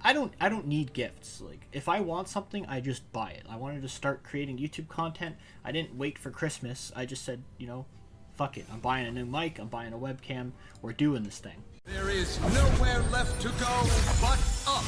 I don't need gifts. Like, if I want something, I just buy it. I wanted to start creating YouTube content. I didn't wait for Christmas. I just said, you know, fuck it. I'm buying a new mic. I'm buying a webcam. We're doing this thing. There is nowhere left to go but up.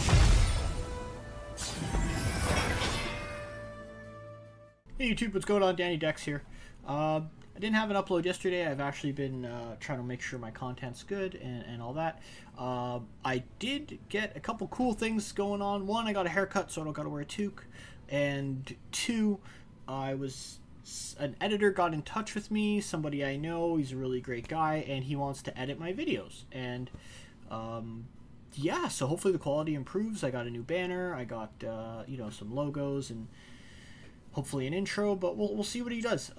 Hey YouTube, what's going on? Dannydecks here. I didn't have an upload yesterday. I've actually been trying to make sure my content's good and all that. I did get a couple cool things going on. One, I got a haircut, so I don't got to wear a toque. And two, an editor got in touch with me, somebody I know. He's a really great guy, and he wants to edit my videos. And yeah, so hopefully the quality improves. I got a new banner. I got you know, some logos and hopefully an intro, but we'll see what he does.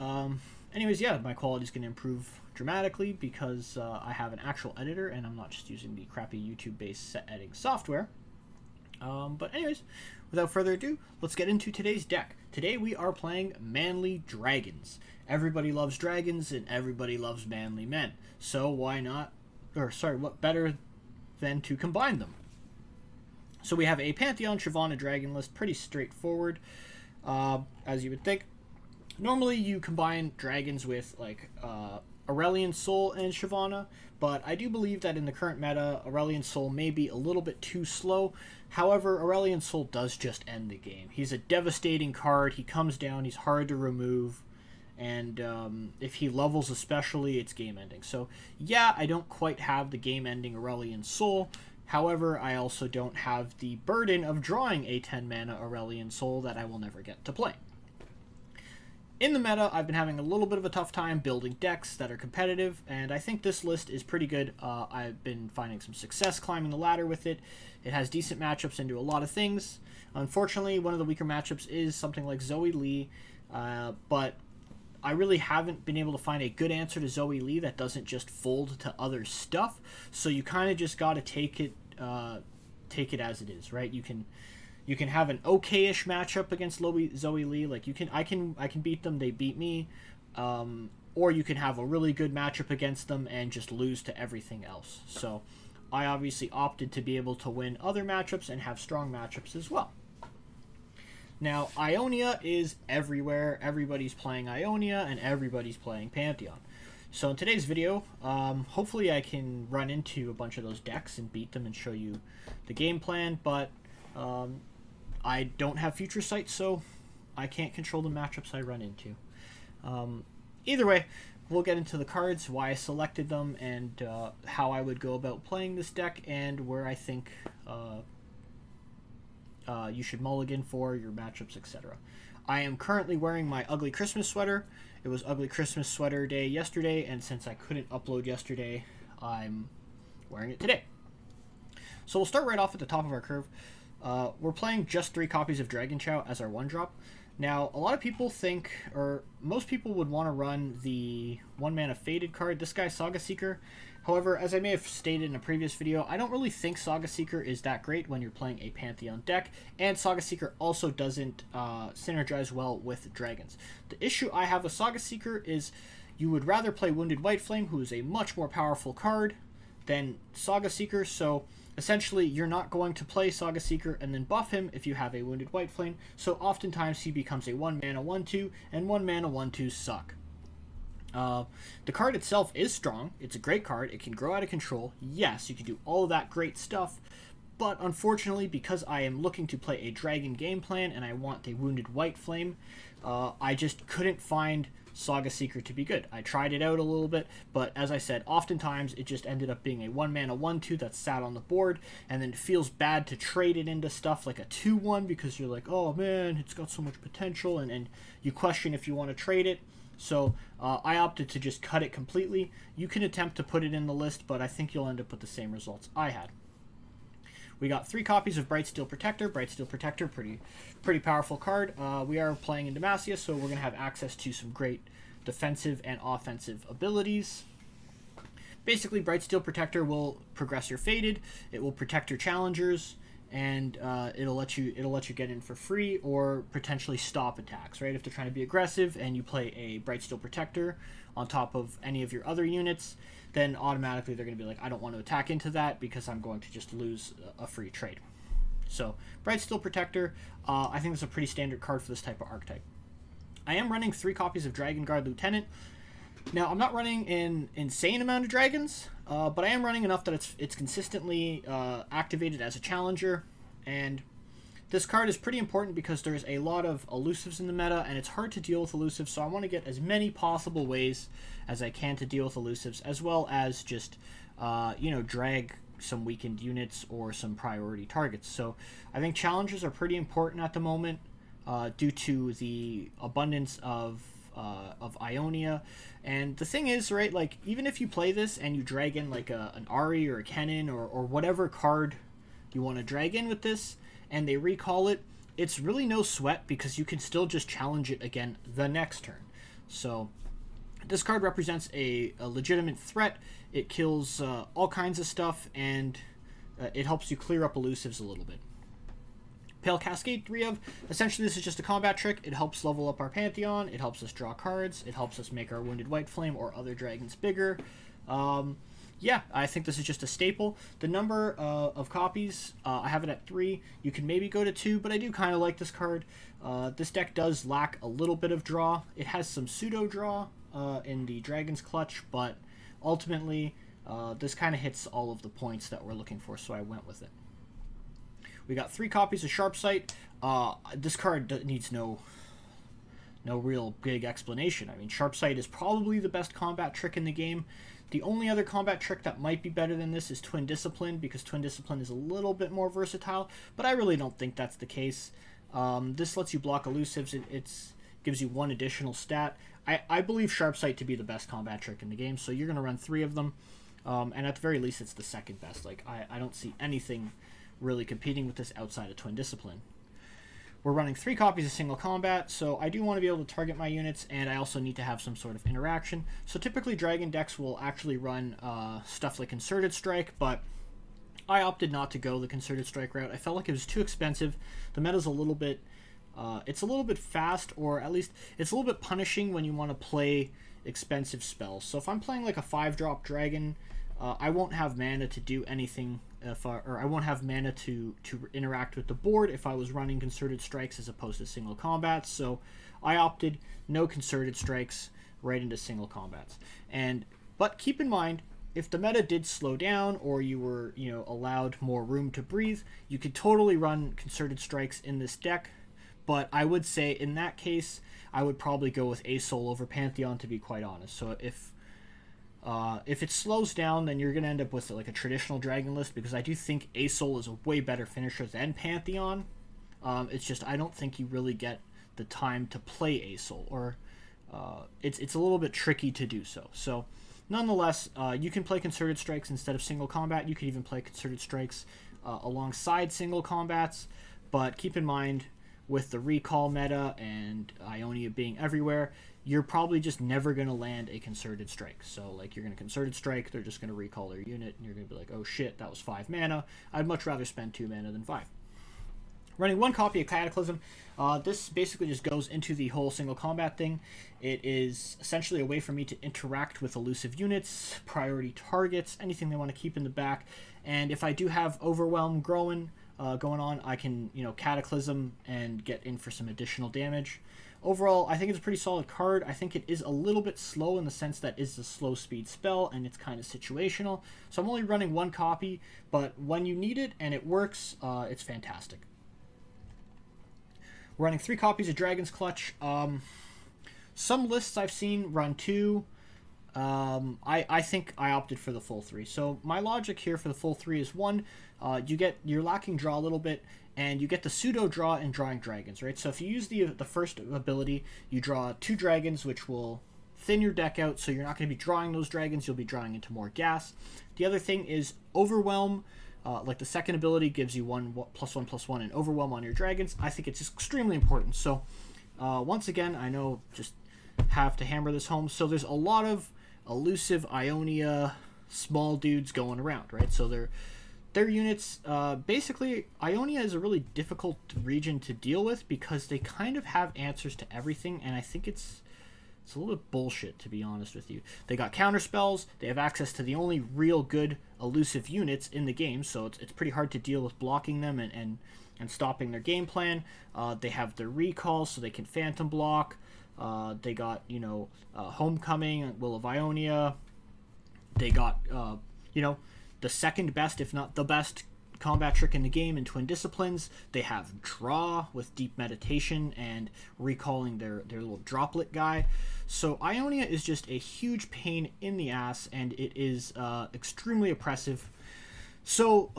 Anyways, yeah, my quality is going to improve dramatically because I have an actual editor and I'm not just using the crappy YouTube-based set editing software. But anyways, without further ado, let's get into today's deck. Today we are playing manly dragons. Everybody loves dragons and everybody loves manly men. So why not, or sorry, what better than to combine them? So we have a Pantheon Shyvana dragon list, pretty straightforward. As you would think. Normally you combine dragons with like Aurelion Sol and Shyvana, but I do believe that in the current meta, Aurelion Sol may be a little bit too slow. However, Aurelion Sol does just end the game. He's a devastating card. He comes down, he's hard to remove, and if he levels especially, it's game ending. So yeah, I don't quite have the game ending Aurelion Sol. However, I also don't have the burden of drawing a 10 mana Aurelion Sol that I will never get to play. In the meta, I've been having a little bit of a tough time building decks that are competitive, and I think this list is pretty good. I've been finding some success climbing the ladder with it. It has decent matchups into a lot of things. Unfortunately, one of the weaker matchups is something like Zoe Lee, but I really haven't been able to find a good answer to Zoe Lee that doesn't just fold to other stuff. So you kind of just got to take it as it is, right? You can have an okay-ish matchup against Zoe Lee. Like I can beat them, they beat me, or you can have a really good matchup against them and just lose to everything else. So I obviously opted to be able to win other matchups and have strong matchups as well. Now, Ionia is everywhere. Everybody's playing Ionia, and everybody's playing Pantheon. So in today's video, hopefully I can run into a bunch of those decks and beat them and show you the game plan, but I don't have future sight, so I can't control the matchups I run into. Either way, we'll get into the cards, why I selected them, and how I would go about playing this deck, and where I think you should mulligan for your matchups, etc. I am currently wearing my ugly Christmas sweater. It was ugly Christmas sweater day yesterday, and since I couldn't upload yesterday, I'm wearing it today. So we'll start right off at the top of our curve. We're playing just 3 copies of Dragon Chow as our 1-drop. Now, a lot of people think, or most people would want to run the 1-mana Faded card, this guy Saga Seeker. However, as I may have stated in a previous video, I don't really think Saga Seeker is that great when you're playing a Pantheon deck, and Saga Seeker also doesn't synergize well with dragons. The issue I have with Saga Seeker is you would rather play Wounded White Flame, who is a much more powerful card, than Saga Seeker, so essentially you're not going to play Saga Seeker and then buff him if you have a Wounded White Flame, so oftentimes he becomes a 1-mana 1-2, and 1-mana 1-2s suck. The card itself is strong. It's a great card. It can grow out of control. Yes, you can do all of that great stuff, but unfortunately, because I am looking to play a dragon game plan and I want a Wounded White Flame, I just couldn't find Saga Seeker to be good. I tried it out a little bit, but as I said, oftentimes it just ended up being a 1-mana 1-2 that sat on the board, and then it feels bad to trade it into stuff like a 2-1 because you're like, oh man, it's got so much potential, and you question if you want to trade it. So I opted to just cut it completely. You can attempt to put it in the list, but I think you'll end up with the same results I had. We got 3 copies of Bright Steel Protector. Bright Steel Protector, pretty powerful card. We are playing in Demacia, so we're going to have access to some great defensive and offensive abilities. Basically, Bright Steel Protector will progress your Faded. It will protect your challengers, and it'll let you get in for free or potentially stop attacks, right? If they're trying to be aggressive and you play a Bright Steel Protector on top of any of your other units, then automatically they're going to be like, I don't want to attack into that because I'm going to just lose a free trade. So Bright Steel Protector, I think that's a pretty standard card for this type of archetype. I am running 3 copies of Dragon Guard Lieutenant. Now, I'm not running an insane amount of dragons, but I am running enough that it's consistently activated as a challenger, and this card is pretty important because there's a lot of elusives in the meta, and it's hard to deal with elusives, so I want to get as many possible ways as I can to deal with elusives, as well as just, drag some weakened units or some priority targets. So I think challengers are pretty important at the moment due to the abundance of Ionia. And the thing is, right, like, even if you play this and you drag in like an Ari or a Kennen or whatever card you want to drag in with this, and they recall it, it's really no sweat because you can still just challenge it again the next turn. So this card represents a legitimate threat. It kills all kinds of stuff, and it helps you clear up elusives a little bit. Pale Cascade 3 of, essentially this is just a combat trick. It helps level up our Pantheon, it helps us draw cards, it helps us make our Wounded White Flame or other dragons bigger. Yeah, I think this is just a staple. The number of copies, I have it at 3. You can maybe go to 2, but I do kind of like this card. This deck does lack a little bit of draw. It has some pseudo draw in the Dragon's Clutch, but ultimately this kind of hits all of the points that we're looking for, so I went with it. We got 3 copies of Sharpsight. This card needs no real big explanation. I mean, Sharpsight is probably the best combat trick in the game. The only other combat trick that might be better than this is Twin Discipline, because Twin Discipline is a little bit more versatile, but I really don't think that's the case. This lets you block elusives. It gives you 1 additional stat. I believe Sharpsight to be the best combat trick in the game, so you're going to run 3 of them, and at the very least it's the second best. Like, I don't see anything really competing with this outside of Twin Discipline. We're running 3 copies of Single Combat, so I do want to be able to target my units, and I also need to have some sort of interaction. So typically Dragon decks will actually run stuff like Concerted Strike, but I opted not to go the Concerted Strike route. I felt like it was too expensive. The meta's a little bit it's a little bit fast, or at least it's a little bit punishing when you want to play expensive spells. So if I'm playing like a 5-drop dragon, I won't have mana to do anything, I won't have mana to interact with the board if I was running Concerted Strikes as opposed to Single Combats. So I opted no Concerted Strikes, right into Single Combats. But keep in mind, if the meta did slow down, or you were allowed more room to breathe, you could totally run Concerted Strikes in this deck. But I would say in that case, I would probably go with Asol over Pantheon, to be quite honest. So if it slows down, then you're going to end up with like a traditional dragon list, because I do think Asol is a way better finisher than Pantheon. It's just I don't think you really get the time to play Asol, or it's a little bit tricky to do so. So nonetheless, you can play Concerted Strikes instead of Single Combat. You can even play Concerted Strikes alongside Single Combats, but keep in mind, with the recall meta and Ionia being everywhere, you're probably just never going to land a Concerted Strike. So, like, you're going to Concerted Strike, they're just going to recall their unit, and you're going to be like, oh shit, that was 5 mana. I'd much rather spend 2 mana than 5. Running 1 copy of Cataclysm. This basically just goes into the whole Single Combat thing. It is essentially a way for me to interact with elusive units, priority targets, anything they want to keep in the back. And if I do have Overwhelm going on, I can, Cataclysm and get in for some additional damage. Overall, I think it's a pretty solid card. I think it is a little bit slow in the sense that it's a slow speed spell, and it's kind of situational. So I'm only running 1 copy, but when you need it and it works, it's fantastic. We're running 3 copies of Dragon's Clutch. Some lists I've seen run 2. I think I opted for the full 3. So my logic here for the full 3 is 1, you're lacking draw a little bit, and you get the pseudo draw in drawing dragons, right? So if you use the first ability, you draw 2 dragons, which will thin your deck out, so you're not going to be drawing those dragons, you'll be drawing into more gas. The other thing is Overwhelm. Like the second ability gives you 1+1/+1 and Overwhelm on your dragons. I think it's extremely important. So once again, I know, just have to hammer this home. So there's a lot of elusive Ionia small dudes going around, right? So their units, basically, Ionia is a really difficult region to deal with because they kind of have answers to everything, and I think it's It's a little bit bullshit, to be honest with you. They got counter spells. They have access to the only real good elusive units in the game, so it's pretty hard to deal with blocking them and stopping their game plan. They have their recall, so they can phantom block. They got, Homecoming, Will of Ionia. They got, the second best, if not the best, combat trick in the game in Twin Disciplines. They have Draw with Deep Meditation and recalling their little droplet guy. So Ionia is just a huge pain in the ass, and it is extremely oppressive. So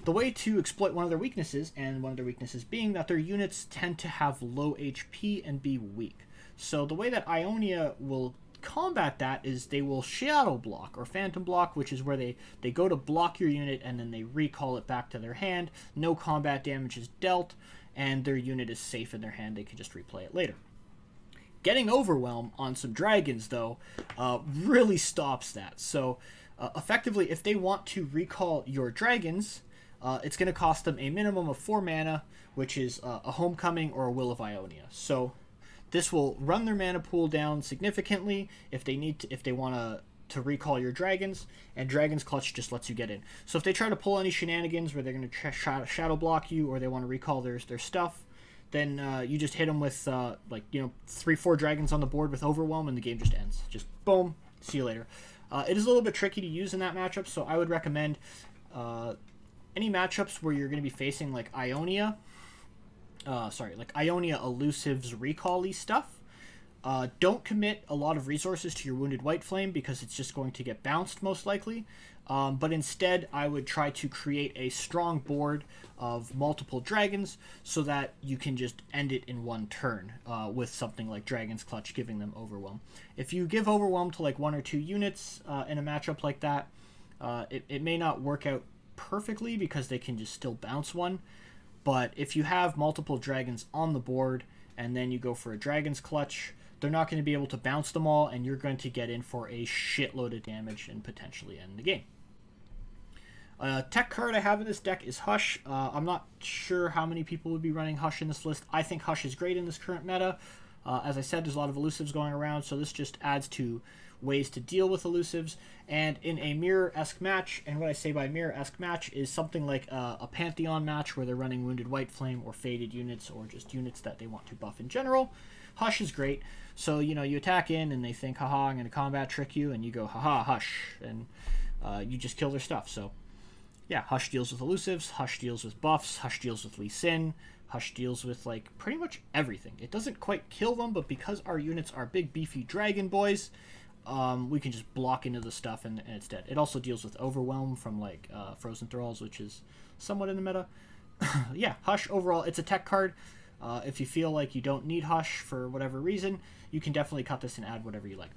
the way to exploit one of their weaknesses, and one of their weaknesses being that their units tend to have low HP and be weak. So the way that Ionia will combat that is they will shadow block or phantom block, which is where they go to block your unit and then they recall it back to their hand. No combat damage is dealt, and their unit is safe in their hand. They can just replay it later. Getting Overwhelm on some dragons, though, really stops that. So effectively, if they want to recall your dragons, it's going to cost them a minimum of 4 mana, which is a Homecoming or a Will of Ionia. So this will run their mana pool down significantly if they want to recall your dragons, and Dragon's Clutch just lets you get in. So if they try to pull any shenanigans where they're going to shadow block you, or they want to recall their stuff, then you just hit them with 3-4 dragons on the board with Overwhelm, and the game just ends. Just boom, see you later. It is a little bit tricky to use in that matchup, so I would recommend any matchups where you're going to be facing like Ionia. Ionia Elusive's recall-y stuff. Don't commit a lot of resources to your Wounded White Flame because it's just going to get bounced most likely. But instead, I would try to create a strong board of multiple dragons so that you can just end it in one turn with something like Dragon's Clutch giving them Overwhelm. If you give Overwhelm to like 1 or 2 units in a matchup like that, it may not work out perfectly because they can just still bounce one. But if you have multiple dragons on the board and then you go for a Dragon's Clutch, they're not going to be able to bounce them all, and you're going to get in for a shitload of damage and potentially end the game. Tech card I have in this deck is Hush. I'm not sure how many people would be running Hush in this list. I think Hush is great in this current meta. As I said, there's a lot of elusives going around, so this just adds to ways to deal with elusives. And in a mirror-esque match, and what I say by mirror-esque match is something like a Pantheon match where they're running Wounded White Flame or Faded units or just units that they want to buff in general, Hush is great. So, you attack in and they think, haha, I'm going to combat trick you, and you go, haha, Hush, and you just kill their stuff. So, yeah, Hush deals with elusives, Hush deals with buffs, Hush deals with Lee Sin, Hush deals with, pretty much everything. It doesn't quite kill them, but because our units are big, beefy dragon boys, we can just block into the stuff and it's dead. It also deals with Overwhelm from, Frozen Thralls, which is somewhat in the meta. Yeah, Hush, overall, it's a tech card. If you feel like you don't need Hush for whatever reason, you can definitely cut this and add whatever you like.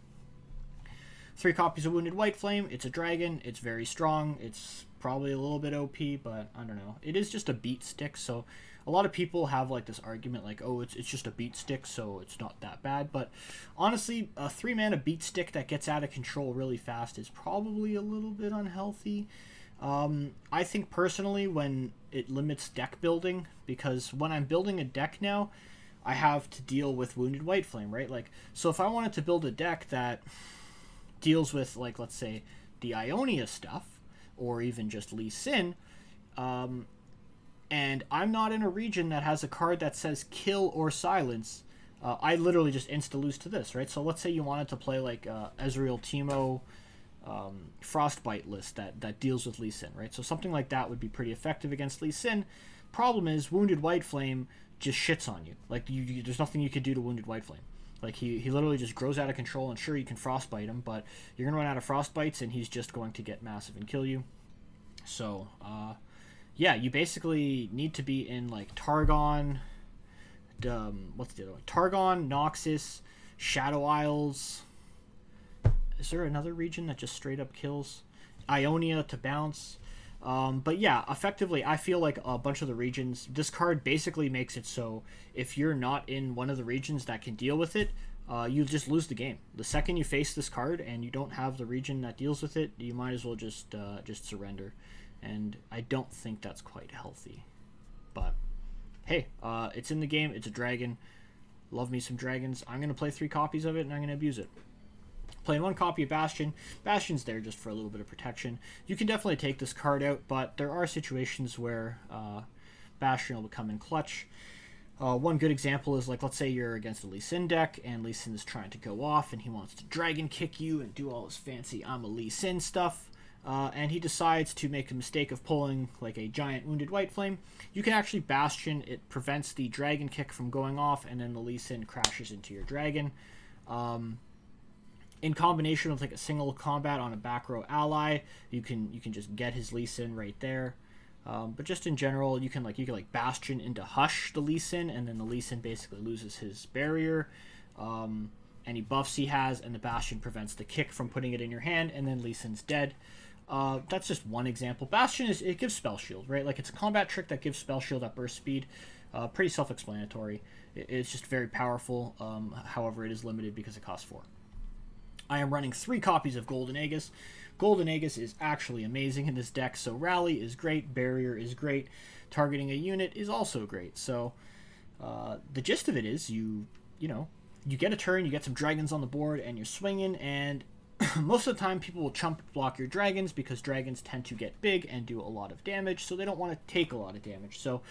3 copies of Wounded White Flame. It's a dragon. It's very strong. It's probably a little bit OP, but I don't know. It is just a beat stick, so a lot of people have this argument oh, it's just a beat stick, so it's not that bad. But honestly, a 3-mana beat stick that gets out of control really fast is probably a little bit unhealthy. I think personally when it limits deck building, because when I'm building a deck now, I have to deal with Wounded White Flame, right? So if I wanted to build a deck that deals with, let's say, the Ionia stuff, or even just Lee Sin, and I'm not in a region that has a card that says kill or silence, I literally just insta-lose to this, right? So let's say you wanted to play, Ezreal Teemo Frostbite list that deals with Lee Sin, right? So something like that would be pretty effective against Lee Sin. Problem is, Wounded White Flame just shits on you. There's nothing you could do to Wounded White Flame. He literally just grows out of control, and sure, you can Frostbite him, but you're going to run out of Frostbites, and he's just going to get massive and kill you. So, yeah, you basically need to be in, Targon, what's the other one? Targon, Noxus, Shadow Isles. Is there another region that just straight up kills? Ionia to bounce. But yeah, effectively, I feel like a bunch of the regions, this card basically makes it so if you're not in one of the regions that can deal with it, you just lose the game. The second you face this card and you don't have the region that deals with it, you might as well just surrender. And I don't think that's quite healthy. But hey, it's in the game. It's a dragon. Love me some dragons. I'm going to play 3 copies of it, and I'm going to abuse it. Playing 1 copy of Bastion. Bastion's there just for a little bit of protection. You can definitely take this card out, but there are situations where Bastion will come in clutch. One good example is, like, let's say you're against a Lee Sin deck, and Lee Sin is trying to go off, and he wants to dragon kick you and do all his fancy I'm a Lee Sin stuff, and he decides to make a mistake of pulling, like, a giant Wounded White Flame. You can actually Bastion. It prevents the dragon kick from going off, and then the Lee Sin crashes into your dragon. In combination with, like, a single combat on a back row ally, you can just get his Lee Sin right there. But just in general, you can Bastion into Hush the Lee Sin, and then the Lee Sin basically loses his barrier, any buffs he has, and the Bastion prevents the kick from putting it in your hand, and then Lee Sin's dead. That's just one example. Bastion it gives spell shield, right? Like, it's a combat trick that gives spell shield at burst speed. Pretty self-explanatory. It's just very powerful. However, it is limited because it costs 4. I am running 3 copies of Golden Aegis. Golden Aegis is actually amazing in this deck, so Rally is great, Barrier is great, targeting a unit is also great. So the gist of it is you get a turn, you get some dragons on the board, and you're swinging, and most of the time people will chump block your dragons because dragons tend to get big and do a lot of damage, so they don't want to take a lot of damage. So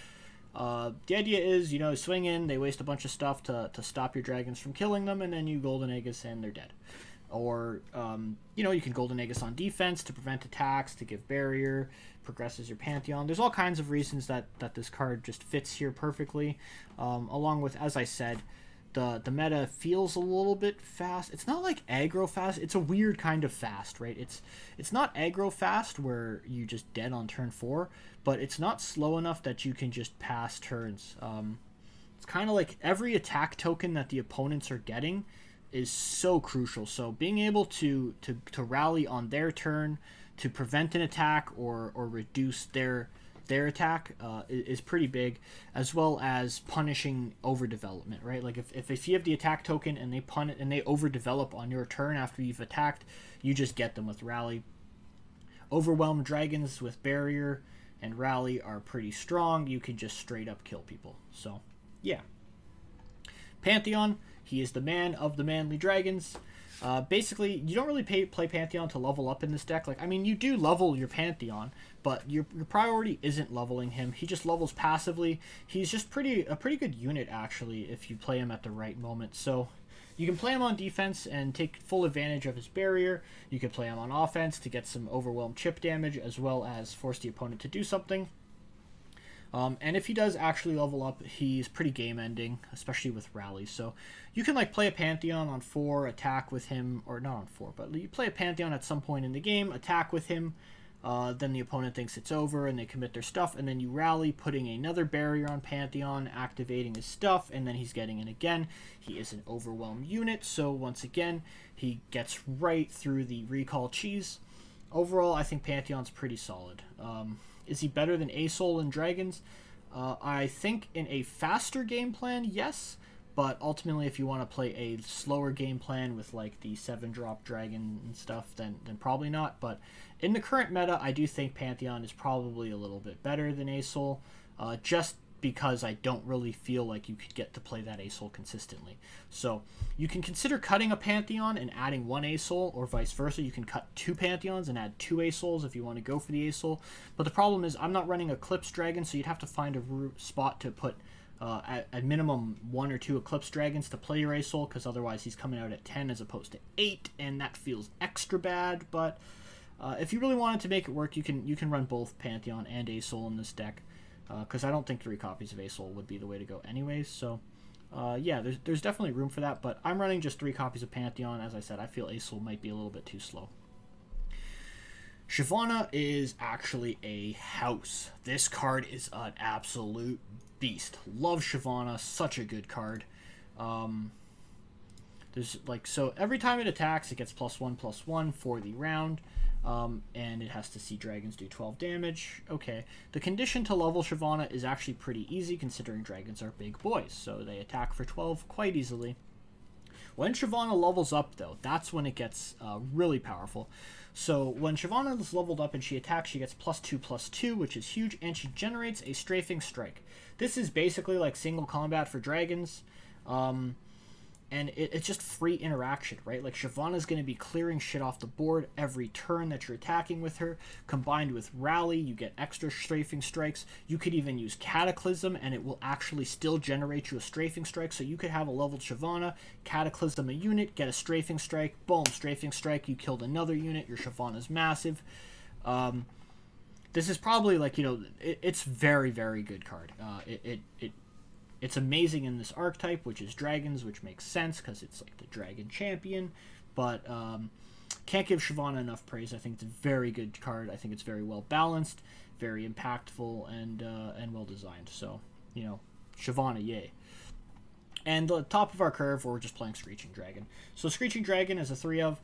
the idea is, swing in, they waste a bunch of stuff to stop your dragons from killing them, and then you Golden Aegis and they're dead. Or, you can Golden Aegis on defense to prevent attacks, to give barrier, progresses your Pantheon. There's all kinds of reasons that this card just fits here perfectly. Along with, as I said, the meta feels a little bit fast. It's not like aggro fast. It's a weird kind of fast, right? It's not aggro fast where you just dead on turn 4, but it's not slow enough that you can just pass turns. It's kind of like every attack token that the opponents are getting is so crucial. So being able to rally on their turn to prevent an attack or reduce their attack is pretty big, as well as punishing overdevelopment, right? Like if you have the attack token and they pun it and they overdevelop on your turn after you've attacked, you just get them with Rally. Overwhelmed dragons with Barrier and Rally are pretty strong. You can just straight up kill people. So yeah. Pantheon, he is the man of the manly dragons. Basically, you don't really play Pantheon to level up in this deck. Like, I mean, you do level your Pantheon, but your priority isn't leveling him. He just levels passively. He's just a pretty good unit, actually, if you play him at the right moment. So you can play him on defense and take full advantage of his barrier. You can play him on offense to get some overwhelmed chip damage, as well as force the opponent to do something. And if he does actually level up, he's pretty game-ending, especially with Rally. So you can play a Pantheon on 4, attack with him, or not on 4, but you play a Pantheon at some point in the game, attack with him, then the opponent thinks it's over and they commit their stuff, and then you Rally, putting another barrier on Pantheon, activating his stuff, and then he's getting in again. He is an overwhelmed unit, so once again, he gets right through the recall cheese. Overall, I think Pantheon's pretty solid. Is he better than Asol and Dragons? I think in a faster game plan, yes. But ultimately, if you want to play a slower game plan with the 7-drop dragon and stuff, then probably not. But in the current meta, I do think Pantheon is probably a little bit better than Asol. Just because I don't really feel like you could get to play that Asol consistently. So you can consider cutting a Pantheon and adding 1 Asol, or vice versa. You can cut 2 Pantheons and add 2 Asols if you want to go for the Asol. But the problem is I'm not running Eclipse Dragon, so you'd have to find a spot to put at minimum 1 or 2 Eclipse Dragons to play your Asol, because otherwise he's coming out at 10 as opposed to 8, and that feels extra bad. But if you really wanted to make it work, you can run both Pantheon and Asol in this deck. Because I don't think 3 copies of Asol would be the way to go anyways. So, yeah, there's definitely room for that. But I'm running just 3 copies of Pantheon. As I said, I feel Asol might be a little bit too slow. Shyvana is actually a house. This card is an absolute beast. Love Shyvana. Such a good card. So every time it attacks, it gets +1/+1 for the round. And it has to see dragons do 12 damage. Okay, the condition to level Shyvana is actually pretty easy, considering dragons are big boys, so they attack for 12 quite easily. When Shyvana levels up, though, that's when it gets really powerful. So when Shyvana is leveled up and she attacks, she gets +2/+2, which is huge, and she generates a strafing strike. This is basically like single combat for dragons. And it's just free interaction, right? Like, Shyvana's going to be clearing shit off the board every turn that you're attacking with her. Combined with Rally, you get extra strafing strikes. You could even use Cataclysm, and it will actually still generate you a strafing strike. So you could have a leveled Shyvana, Cataclysm a unit, get a strafing strike, boom, strafing strike, you killed another unit, your Shyvana's massive. This is probably, like, you know, it's very, very good card. It's amazing in this archetype, which is dragons, which makes sense because it's like the dragon champion. But can't give Shyvana enough praise. I think it's a very good card. I think it's very well balanced, very impactful, and well designed. So, you know, Shyvana, yay. And the top of our curve, we're just playing Screeching Dragon. So Screeching Dragon is a 3 of.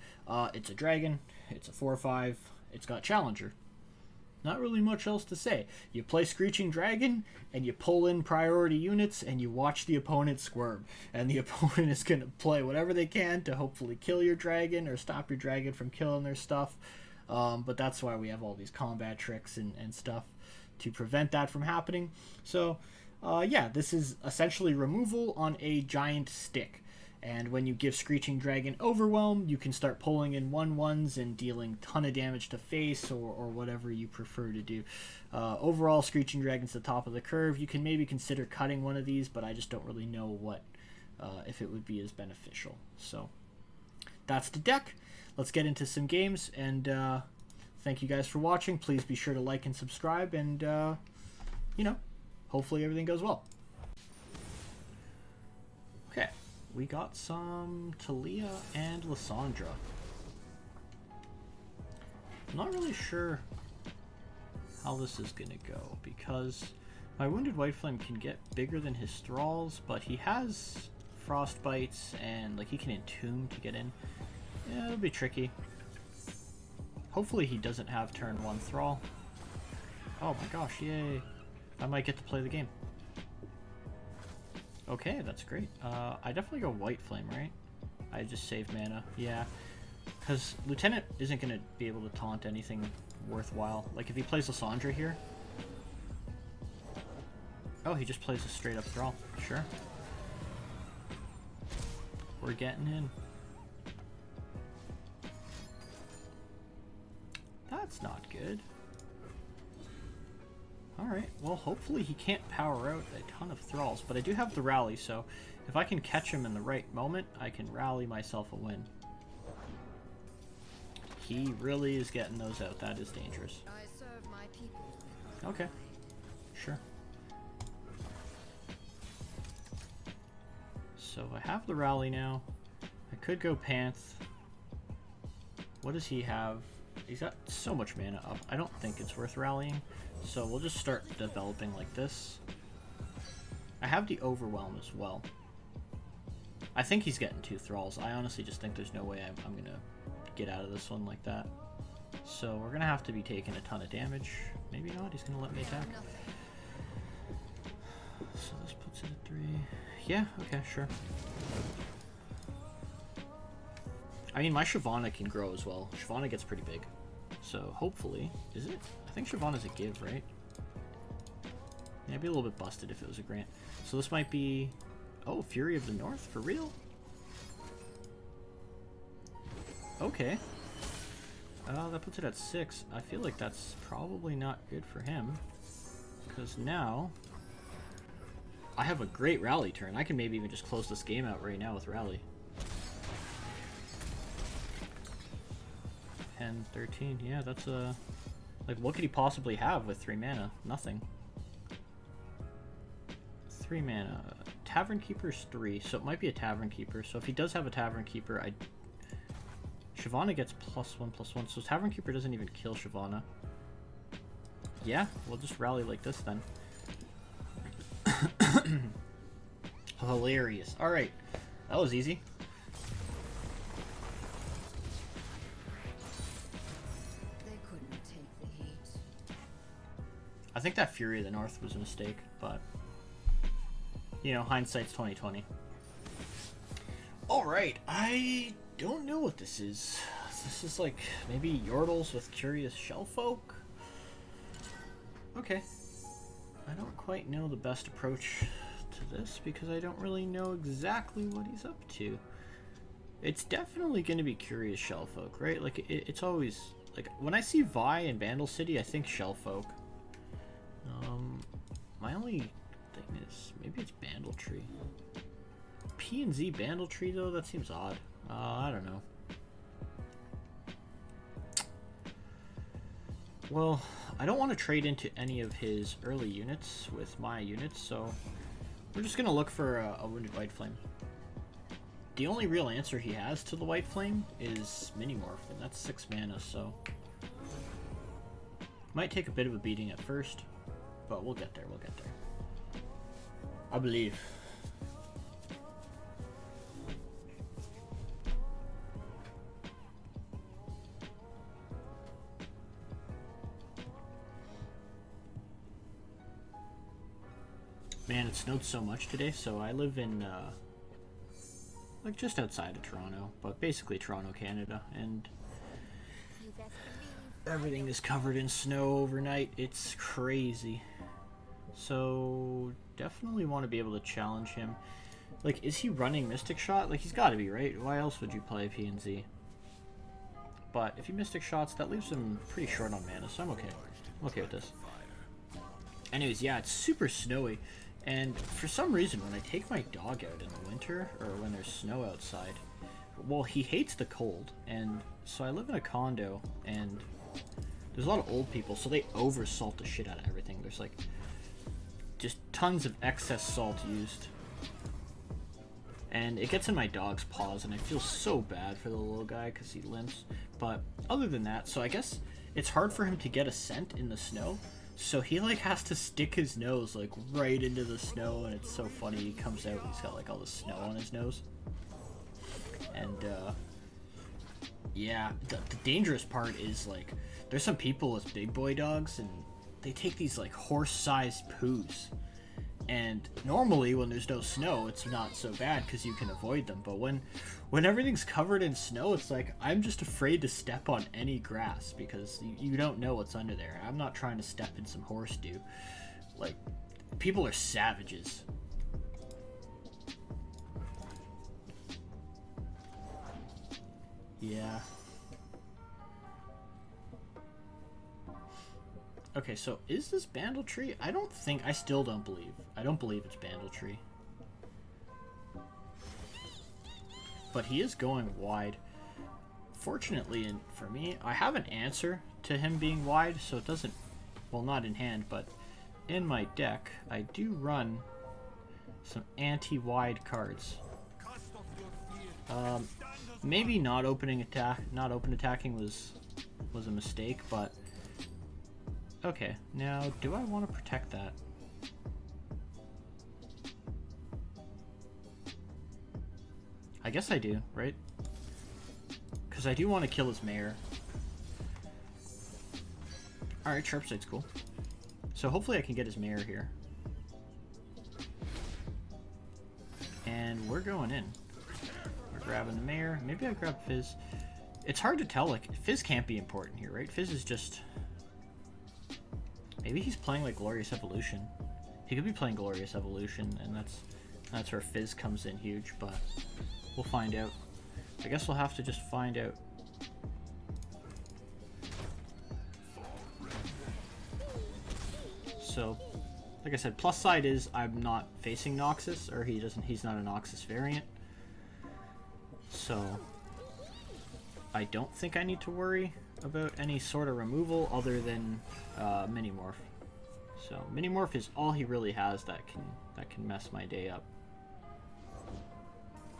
It's a dragon. It's a 4/5. It's got Challenger. Not really much else to say. You play Screeching Dragon, and you pull in priority units, and you watch the opponent squirm. And the opponent is going to play whatever they can to hopefully kill your dragon or stop your dragon from killing their stuff. But that's why we have all these combat tricks and stuff to prevent that from happening. So, yeah, this is essentially removal on a giant stick. And when you give Screeching Dragon Overwhelm, you can start pulling in 1/1s and dealing ton of damage to face or whatever you prefer to do. Overall, Screeching Dragon's the top of the curve. You can maybe consider cutting one of these, but I just don't really know what if it would be as beneficial. So that's the deck. Let's get into some games, and thank you guys for watching. Please be sure to like and subscribe, and you know, hopefully everything goes well. Okay. We got some Talia and Lysandra. I'm not really sure how this is going to go, because my Wounded White Flame can get bigger than his Thralls, but he has Frostbites, and like he can Entomb to get in. Yeah, it'll be tricky. Hopefully he doesn't have turn 1 Thrall. Oh my gosh, yay. I might get to play the game. Okay, that's great. I definitely go White Flame, right? I just saved mana. Yeah, because Lieutenant isn't going to be able to taunt anything worthwhile. Like, if he plays Lysandra here... Oh, he just plays a straight-up Thrall. Sure. We're getting in. That's not good. Alright, well, hopefully he can't power out a ton of Thralls, but I do have the Rally, so if I can catch him in the right moment, I can rally myself a win. He really is getting those out. That is dangerous. I serve my people. Okay. Sure. So I have the Rally now. I could go Panth. What does he have? He's got so much mana up. I don't think it's worth rallying. So we'll just start developing like this. I have the Overwhelm as well. I think he's getting 2 Thralls. I honestly just think there's no way I'm going to get out of this one like that. So we're going to have to be taking a ton of damage. Maybe not. He's going to let me attack. So this puts it at 3. Yeah, okay, sure. I mean, my Shyvana can grow as well. Shyvana gets pretty big. So hopefully, is it? I think Shyvana's a give, right? Yeah, it'd be a little bit busted if it was a grant. So this might be... Oh, Fury of the North? For real? Okay. That puts it at 6. I feel like that's probably not good for him. Because now... I have a great rally turn. I can maybe even just close this game out right now with rally. 10, 13, yeah, that's a... Like, what could he possibly have with 3 mana? Nothing. 3 mana. Tavern Keeper's 3, so it might be a Tavern Keeper. So if he does have a Tavern Keeper, Shyvana gets +1/+1, so Tavern Keeper doesn't even kill Shyvana. Yeah, we'll just rally like this then. Hilarious. Alright, that was easy. I think that Fury of the North was a mistake, but you know, hindsight's 20/20. All right, I don't know what this is. This is like maybe Yordles with Curious Shellfolk. Okay, I don't quite know the best approach to this because I don't really know exactly what he's up to. It's definitely going to be Curious Shellfolk, right? Like, it's always... Like, when I see Vi in Vandal City, I think Shellfolk. My only thing is, maybe it's Bandletree. P&Z Bandletree, though? That seems odd. I don't know. Well, I don't want to trade into any of his early units with my units, so we're just going to look for a Wounded White Flame. The only real answer he has to the White Flame is Minimorph, and that's 6 mana, so... Might take a bit of a beating at first, but we'll get there, we'll get there. I believe. Man, it snowed so much today, so I live in, like, just outside of Toronto, but basically Toronto, Canada, and everything is covered in snow overnight. It's crazy. So, definitely want to be able to challenge him. Like, is he running Mystic Shot? Like, he's got to be, right? Why else would you play P&Z? But if he Mystic Shots, that leaves him pretty short on mana, so I'm okay. I'm okay with this. Anyways, yeah, it's super snowy. And for some reason, when I take my dog out in the winter, or when there's snow outside, well, he hates the cold. And so I live in a condo, and there's a lot of old people, so they over-salt the shit out of everything. There's, like, just tons of excess salt used. And it gets in my dog's paws, and I feel so bad for the little guy because he limps. But other than that, so I guess it's hard for him to get a scent in the snow. So he, like, has to stick his nose, like, right into the snow, and it's so funny. He comes out and he's got, like, all the snow on his nose. And, yeah, the dangerous part is, like, there's some people with big boy dogs, and they take these, like, horse-sized poos. And normally, when there's no snow, it's not so bad because you can avoid them. But when everything's covered in snow, it's like, I'm just afraid to step on any grass because you don't know what's under there. I'm not trying to step in some horse dew. Like, people are savages. Yeah. Okay, so is this Bandletree? I still don't believe. I don't believe it's Bandletree. But he is going wide. Fortunately, and for me, I have an answer to him being wide, so it doesn't, well, not in hand, but in my deck, I do run some anti-wide cards. Maybe not open attacking was a mistake, but okay, now, do I want to protect that? I guess I do, right? Because I do want to kill his mare. Alright, Sharpsight's cool. So hopefully I can get his mare here. And we're going in. We're grabbing the mare. Maybe I grab Fizz. It's hard to tell, like, Fizz can't be important here, right? Fizz is just... Maybe he's playing, like, Glorious Evolution. He could be playing Glorious Evolution, and that's where Fizz comes in huge, but we'll find out. I guess we'll have to just find out. So, like I said, plus side is I'm not facing Noxus, or he's not a Noxus variant. So, I don't think I need to worry about any sort of removal other than Minimorph. So Minimorph is all he really has that can mess my day up.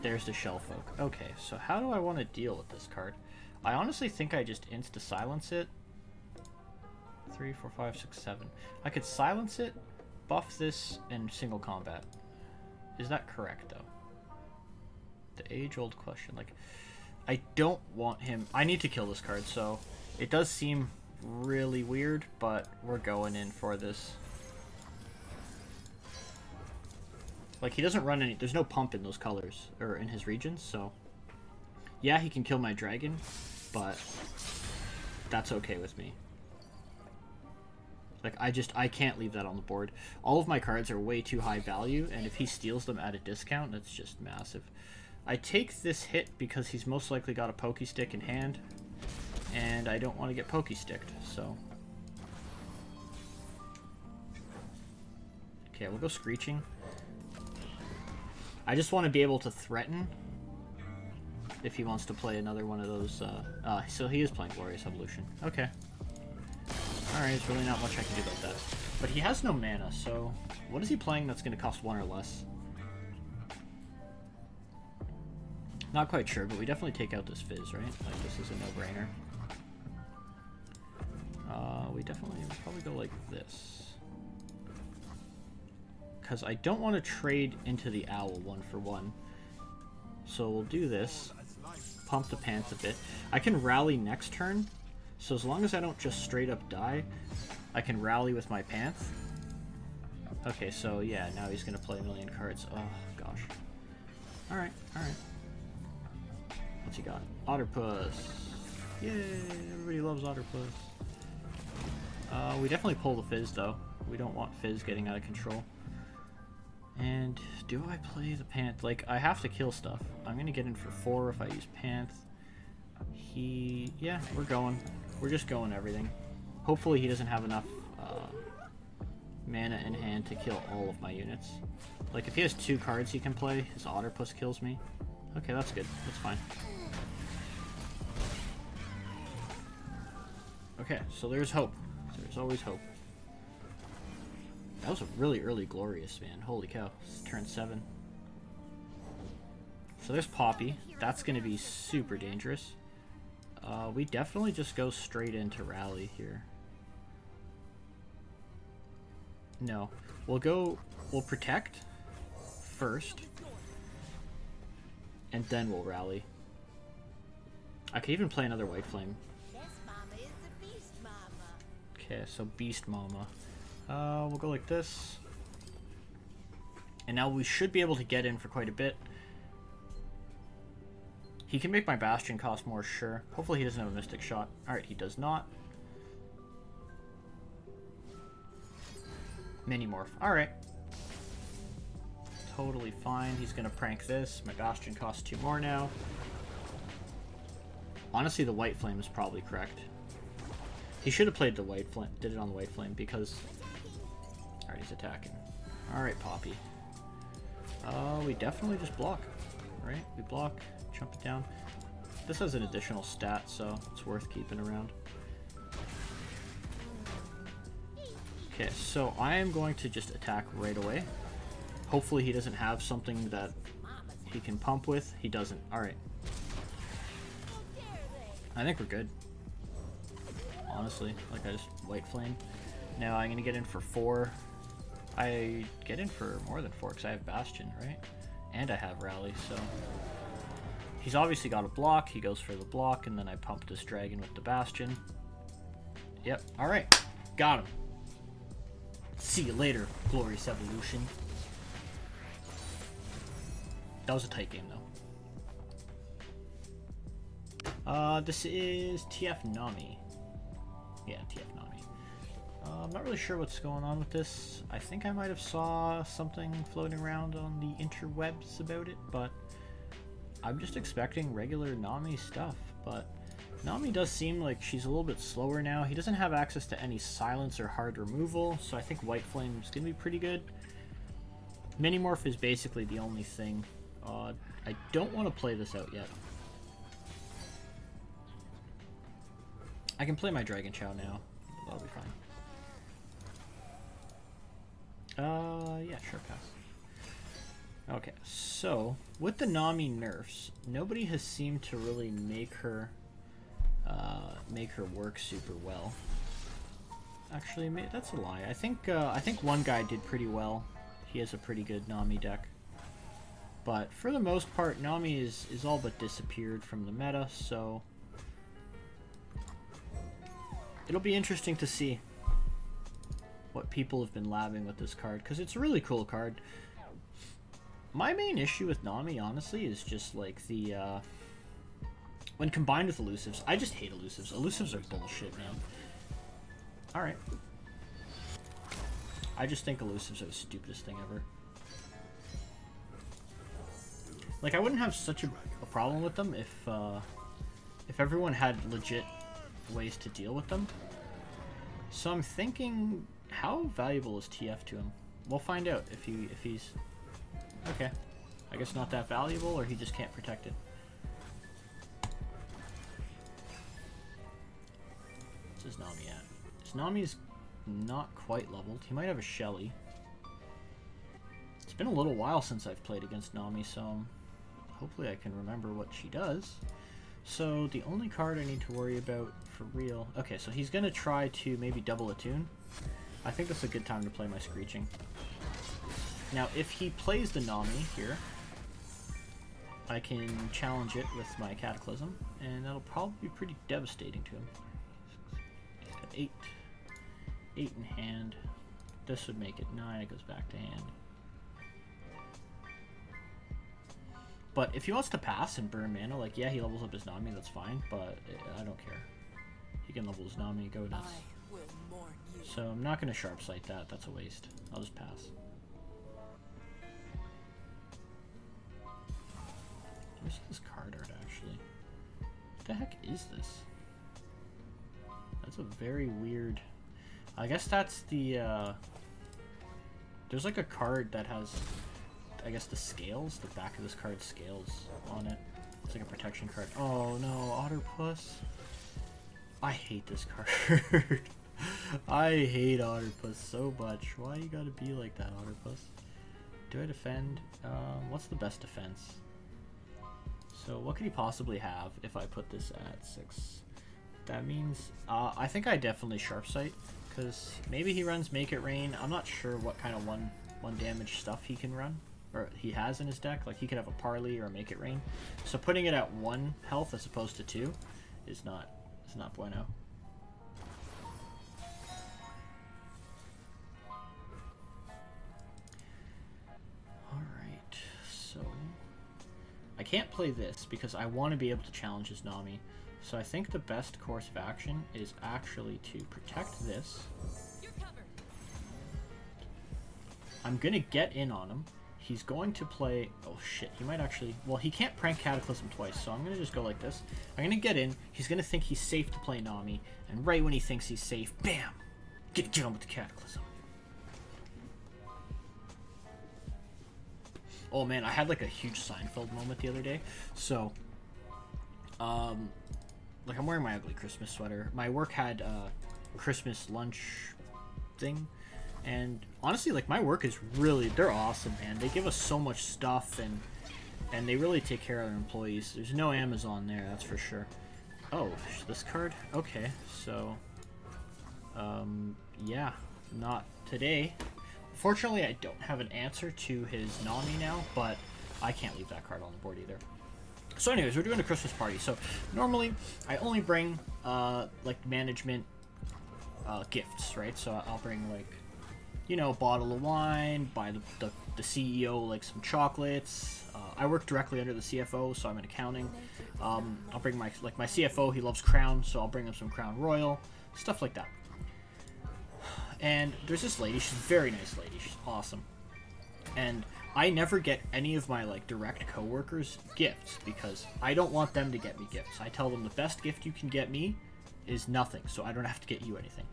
There's the Shellfolk. Okay, so how do I want to deal with this card? I honestly think I just insta-silence it. 3, 4, 5, 6, 7. I could silence it, buff this, and single combat. Is that correct, though? The age-old question. Like, I don't want him... I need to kill this card, so it does seem really weird, but we're going in for this. Like, he doesn't run any... There's no pump in those colors, or in his regions, so... Yeah, he can kill my dragon, but that's okay with me. Like, I can't leave that on the board. All of my cards are way too high value, and if he steals them at a discount, that's just massive. I take this hit because he's most likely got a pokey stick in hand, and I don't want to get pokey sticked, so. Okay, we'll go Screeching. I just want to be able to threaten if he wants to play another one of those. So he is playing Glorious Evolution. Okay. Alright, there's really not much I can do about that. But he has no mana, so what is he playing that's going to cost 1 or less? Not quite sure, but we definitely take out this Fizz, right? Like, this is a no-brainer. We definitely probably go like this. Because I don't want to trade into the Owl 1-for-1. So we'll do this. Pump the Panth a bit. I can rally next turn. So as long as I don't just straight up die, I can rally with my Panth. Okay, so yeah, now he's going to play a million cards. Oh, gosh. Alright, alright. What's he got? Otterpuss. Yay, everybody loves Otterpuss. We definitely pull the Fizz, though. We don't want Fizz getting out of control. And do I play the Panth? Like, I have to kill stuff. I'm going to get in for 4 if I use Panth. Yeah, we're going. We're just going everything. Hopefully he doesn't have enough mana in hand to kill all of my units. Like, if he has 2 cards he can play, his Otterpuss kills me. Okay, that's good. That's fine. Okay, so there's hope. There's always hope. That was a really early Glorious, man. Holy cow. It's turn 7. So there's Poppy. That's going to be super dangerous. We definitely just go straight into Rally here. No. We'll Protect first. And then we'll Rally. I could even play another White Flame. Okay, so Beast Mama. We'll go like this. And now we should be able to get in for quite a bit. He can make my Bastion cost more, sure. Hopefully he doesn't have a Mystic Shot. Alright, he does not. Mini-Morph. Alright. Totally fine. He's going to prank this. My Bastion costs 2 more now. Honestly, the White Flame is probably correct. He should have played the White Flame, did it on the White Flame, because... Alright, he's attacking. Alright, Poppy. We definitely just block, right? We block, jump it down. This has an additional stat, so it's worth keeping around. Okay, so I am going to just attack right away. Hopefully he doesn't have something that he can pump with. He doesn't. Alright. I think we're good. Honestly, like I just White Flame. Now I'm going to get in for 4. I get in for more than 4 because I have Bastion, right? And I have Rally, so... He's obviously got a block. He goes for the block, and then I pump this dragon with the Bastion. Yep, alright. Got him. See you later, Glorious Evolution. That was a tight game, though. This is TF Nami. Yeah, TF Nami. I'm not really sure what's going on with this. I think I might have saw something floating around on the interwebs about it, but I'm just expecting regular Nami stuff. But Nami does seem like she's a little bit slower now. He doesn't have access to any silence or hard removal, so I think White Flame is going to be pretty good. Mini-Morph is basically the only thing. I don't want to play this out yet. I can play my Dragon Chow now. That'll be fine. Yeah, sure, pass. Okay, so with the Nami nerfs, nobody has seemed to really make her work super well. Actually, that's a lie. I think one guy did pretty well. He has a pretty good Nami deck. But for the most part, Nami is all but disappeared from the meta, so it'll be interesting to see what people have been labbing with this card, because it's a really cool card. My main issue with Nami, honestly, is just like the when combined with elusives. I just hate elusives. Elusives are bullshit, man. Alright. I just think elusives are the stupidest thing ever. Like, I wouldn't have such a problem with them if everyone had legit ways to deal with them. So I'm thinking, how valuable is TF to him? We'll find out if he's okay. I guess not that valuable, or he just can't protect it. What's his Nami at? His Nami's not quite leveled. He might have a Shelly. It's been a little while since I've played against Nami, so hopefully I can remember what she does. So the only card I need to worry about for real... Okay, so he's going to try to maybe double attune. I think that's a good time to play my Screeching. Now, if he plays the Nami here, I can challenge it with my Cataclysm, and that'll probably be pretty devastating to him. He's got 8. 8 in hand. This would make it 9. It goes back to hand. But if he wants to pass and burn mana, like, yeah, he levels up his Nami, that's fine, but I don't care. He can level his Nami, go nuts. So I'm not going to Sharp Sight that. That's a waste. I'll just pass. Where's this card art, actually? What the heck is this? That's a very weird... I guess that's the, there's like a card that has, I guess, the scales. The back of this card scales on it. It's like a protection card. Oh no, Otterpuss. I hate this card. I hate Otterpuss so much. Why you gotta be like that, Otterpuss? Do I defend? What's the best defense? So what could he possibly have if I put this at 6? That means, I think I definitely Sharp Sight, because maybe he runs Make It Rain. I'm not sure what kind of one damage stuff he can run, or he has in his deck. Like, he could have a Parley or Make It Rain. So putting it at 1 health as opposed to 2 is not bueno. Alright, so I can't play this because I want to be able to challenge his Nami. So I think the best course of action is actually to protect this. I'm going to get in on him. He's going to play... Oh shit, he might actually... Well, he can't prank Cataclysm twice, so I'm going to just go like this. I'm going to get in. He's going to think he's safe to play Nami. And right when he thinks he's safe, bam! Get on with the Cataclysm. Oh man, I had like a huge Seinfeld moment the other day. So, like, I'm wearing my ugly Christmas sweater. My work had a Christmas lunch thing. And honestly, like, my work is really, they're awesome, man. They give us so much stuff, and they really take care of their employees. There's no Amazon there, that's for sure. Oh, this card? Okay, so, yeah, not today. Fortunately, I don't have an answer to his Nami now, but I can't leave that card on the board either. So anyways, we're doing a Christmas party. So normally, I only bring, like, management gifts, right? So I'll bring, like, you know, a bottle of wine, buy the CEO, like, some chocolates. I work directly under the CFO, so I'm in accounting. I'll bring my CFO, he loves Crown, so I'll bring him some Crown Royal, stuff like that. And there's this lady, she's a very nice lady, she's awesome. And I never get any of my, like, direct coworkers gifts because I don't want them to get me gifts. I tell them the best gift you can get me is nothing, so I don't have to get you anything.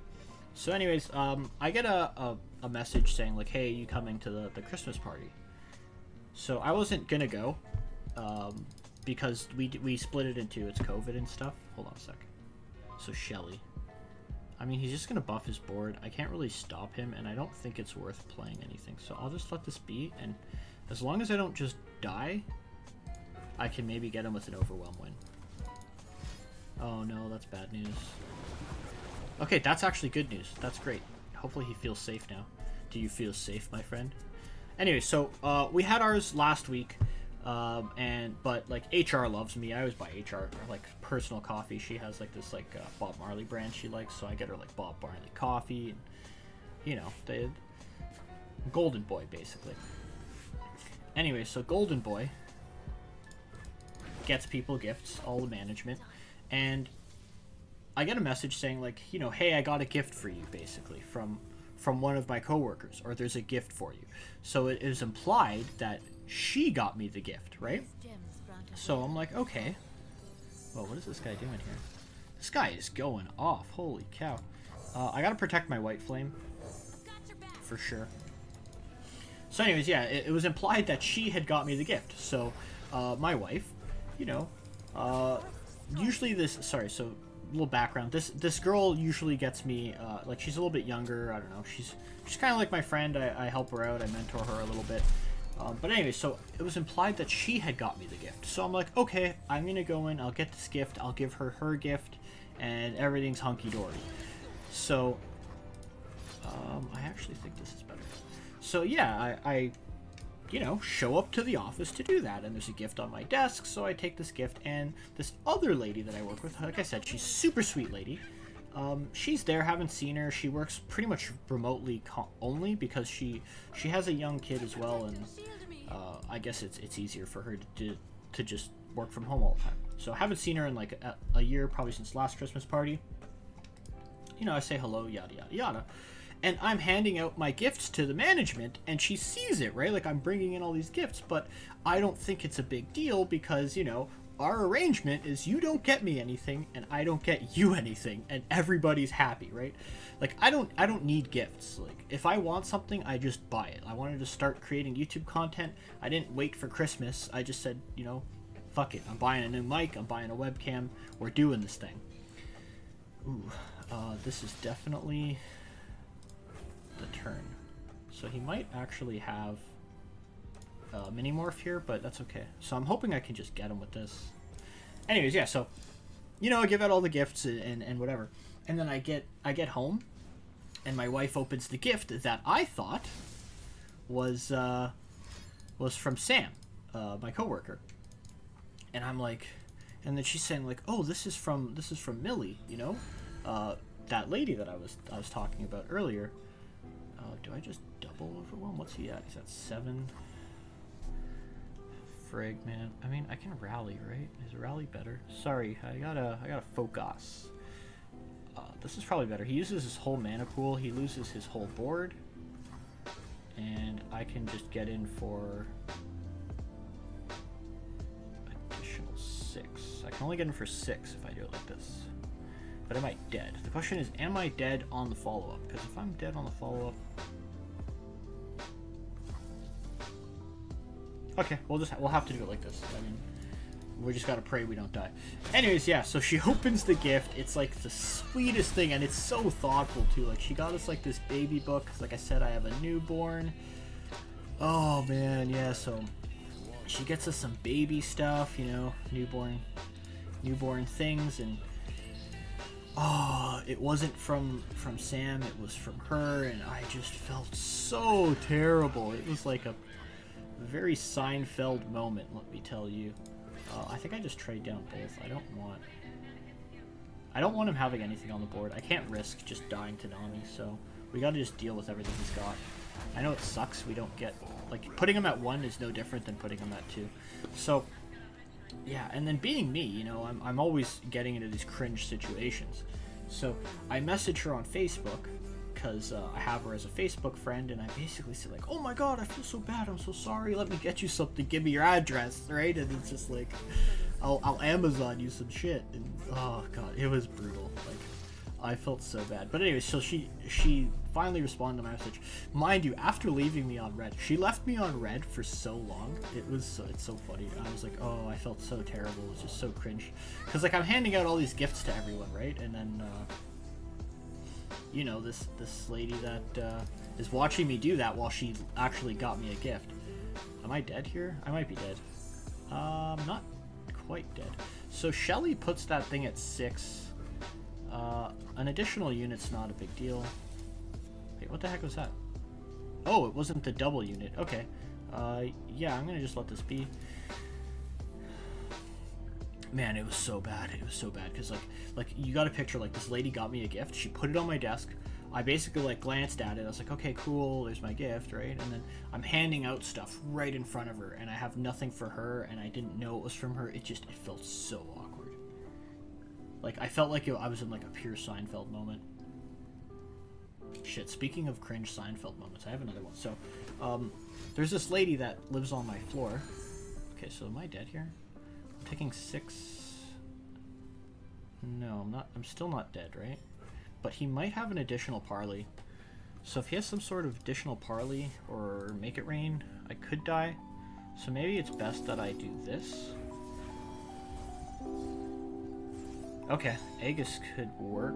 So anyways, I get a message saying, like, hey, you coming to the Christmas party? So I wasn't gonna go, because we split it into, it's COVID and stuff. Hold on a sec. So Shelly. I mean, he's just gonna buff his board. I can't really stop him, and I don't think it's worth playing anything. So I'll just let this be, and as long as I don't just die, I can maybe get him with an Overwhelm win. Oh no, that's bad news. Okay, that's actually good news. That's great. Hopefully he feels safe now. Do you feel safe, my friend? Anyway, so we had ours last week, but like HR loves me. I always buy HR like personal coffee. She has like this like Bob Marley brand she likes, so I get her like Bob Marley coffee, and you know, the Golden Boy basically. Anyway, so Golden Boy gets people gifts, all the management, and I get a message saying, like, you know, hey, I got a gift for you, basically, from from one of my coworkers, or there's a gift for you. So it is implied that she got me the gift, right? So I'm like, okay. Well, what is this guy doing here? This guy is going off. Holy cow. I gotta protect my white flame. For sure. So anyways, yeah, it was implied that she had got me the gift. So, my wife, you know, usually this, sorry, so, a little background. This girl usually gets me, like, she's a little bit younger, I don't know, she's kind of like my friend, I help her out, I mentor her a little bit. But anyway, so it was implied that she had got me the gift. So I'm like, okay, I'm gonna go in, I'll get this gift, I'll give her her gift, and everything's hunky-dory. So, I actually think this is better. So yeah, I you know, show up to the office to do that, and there's a gift on my desk, so I take this gift, and this other lady that I work with, like I said, she's super sweet lady. She's there, haven't seen her. She works pretty much remotely only because she has a young kid as well, and I guess it's easier for her to just work from home all the time. So I haven't seen her in like a year, probably since last Christmas party. You know, I say hello, yada yada yada. And I'm handing out my gifts to the management, and she sees it, right? Like, I'm bringing in all these gifts, but I don't think it's a big deal because, you know, our arrangement is you don't get me anything, and I don't get you anything, and everybody's happy, right? Like, I don't need gifts. Like, if I want something, I just buy it. I wanted to start creating YouTube content. I didn't wait for Christmas. I just said, you know, fuck it. I'm buying a new mic. I'm buying a webcam. We're doing this thing. Ooh, this is definitely the turn. So he might actually have mini morph here, but that's okay. So I'm hoping I can just get him with this. Anyways, yeah, so you know, I give out all the gifts and whatever. And then I get home, and my wife opens the gift that I thought was from Sam, my coworker. And I'm like, and then she's saying like, "Oh, this is from Millie, you know, that lady that I was talking about earlier." Do I just double overwhelm? What's he at? He's at 7. Frig, man. I mean, I can rally, right? Is rally better? Sorry, I gotta focus. This is probably better. He uses his whole mana pool. He loses his whole board. And I can just get in for additional 6. I can only get in for 6 if I do it like this. But am I dead? The question is, am I dead on the follow-up? Because if I'm dead on the follow-up... Okay, we'll have to do it like this. I mean, we just gotta pray we don't die. Anyways, yeah, so she opens the gift. It's like the sweetest thing, and it's so thoughtful too. Like, she got us like this baby book, because like I said, I have a newborn. Oh man, yeah, so she gets us some baby stuff, you know, newborn things, and oh, it wasn't from Sam, it was from her, and I just felt so terrible. It was like a very Seinfeld moment, let me tell you. I think I just trade down both. I don't want him having anything on the board. I can't risk just dying to Nami, so we gotta just deal with everything he's got. I know it sucks we don't get... Like, putting him at 1 is no different than putting him at 2. So, yeah, and then being me, you know, I'm always getting into these cringe situations. So I message her on Facebook, because I have her as a Facebook friend, and I basically say like, "Oh my god, I feel so bad, I'm so sorry, let me get you something, give me your address," right? And it's just like, I'll Amazon you some shit, and oh god, it was brutal. Like, I felt so bad. But anyway, so she finally responded to my message. Mind you, after leaving me on red, she left me on red for so long. It's so funny. I was like, oh, I felt so terrible. It was just so cringe. Because like, I'm handing out all these gifts to everyone, right? And then you know, this lady that is watching me do that while she actually got me a gift. Am I dead here? I might be dead. Not quite dead. So Shelly puts that thing at 6. An additional unit's not a big deal. Wait, what the heck was that? Oh, it wasn't the double unit. Okay. Yeah, I'm gonna just let this be. Man, it was so bad. It was so bad because like you got to picture, like, this lady got me a gift. She put it on my desk. I basically like glanced at it. I was like, okay, cool. There's my gift, right? And then I'm handing out stuff right in front of her, and I have nothing for her, and I didn't know it was from her. It felt so awkward. Like, I felt like I was in like a pure Seinfeld moment. Shit, speaking of cringe Seinfeld moments, I have another one. So, there's this lady that lives on my floor. Okay, so am I dead here? I'm taking 6... No, I'm not. I'm still not dead, right? But he might have an additional parley. So if he has some sort of additional parley or make it rain, I could die. So maybe it's best that I do this. Okay, Aegis could work.